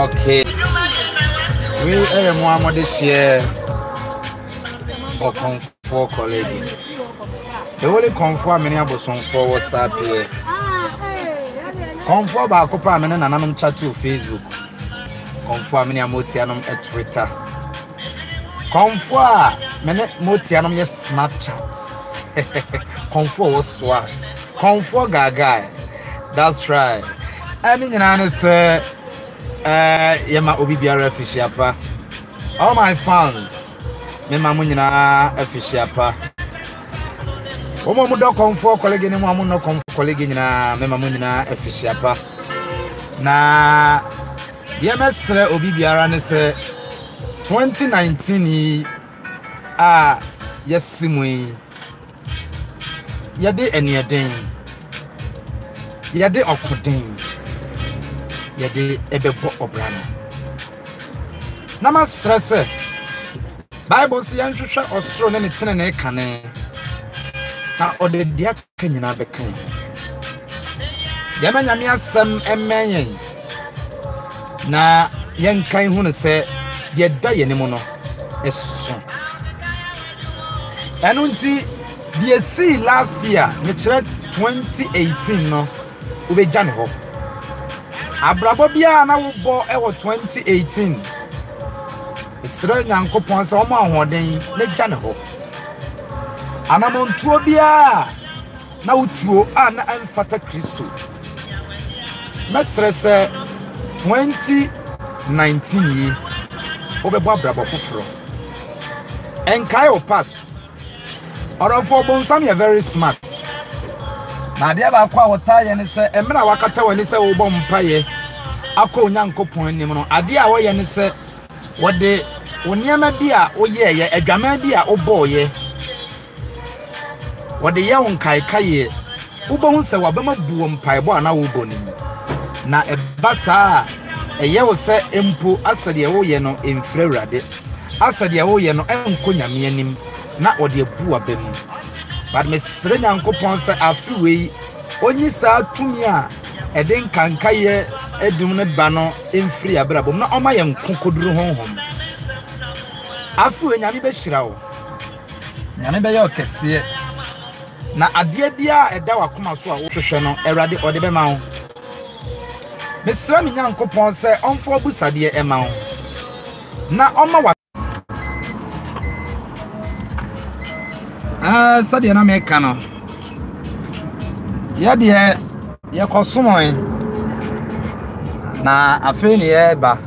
Okay. We Muhammad this year or Komfo college. The only Komfo many abosom for WhatsApp here. Komfo ba kopa mene nananom chat to Facebook. Komfo many Motivational at Twitter. Komfo mene Motivational yes Snapchat. Komfo was swag. Komfo gaga. That's right. And in an say Yama Obi Biara Fishiapa. All my fans, Mema Munina Fishiapa. Omo mudo Komfo colleague ni mo no Komfo colleague na Mema Munina Fishiapa. Na Yemesre Obi Biara ne se 2019 yesimui yade enieden yade okuden yade ebebo obrano na ma stress Bible say yanhwehwe osoro ne tene ne kane na ode dia kanyina bekan yama nyame asem emenyen na yenkan hu ne se de da ye ne mo no eso enunti the see last year, which 2018 no, we began ho. Abrabobia na wo bo e wo 2018. Isra nyankopon se o ma hoden na gyan ho. Anamontuo bia na wutuo na amfata Kristo. Mesre se 2019 yi obebo abrabo foforo. Enkai o past. Or for Bonsam, you're very smart. Now, the other quality and say, and when I walk out when they say, oh, Bompaye, I call Yanko Point, Adia, way and say, what they when Yamadia, oh, yeah, a Gamadia, oh, boy, what the young Kai Kaye, Ubon say, Wabama Boom Paibo, and I will bone him. Now, a bassa, a yellow say, Empo, Asadia, oh, yeno, in Frerade, Asadia, oh, yeno, and Kunya, me na ode bu abem but me sere nyankopon se afiwe onyi sa tumi a eden kankaye edum ne ba no emfiri abrabom na oma ye nkokoduru honhom afiwe nyame be hira wo nyame be ye okese na ade bia eda wakoma so a wo hwehwe no erade ode be ma wo me sere me nyankopon se onfo busade e ma wo na oma Sadia na meka no ya de ye kosomo na afi ne ye ba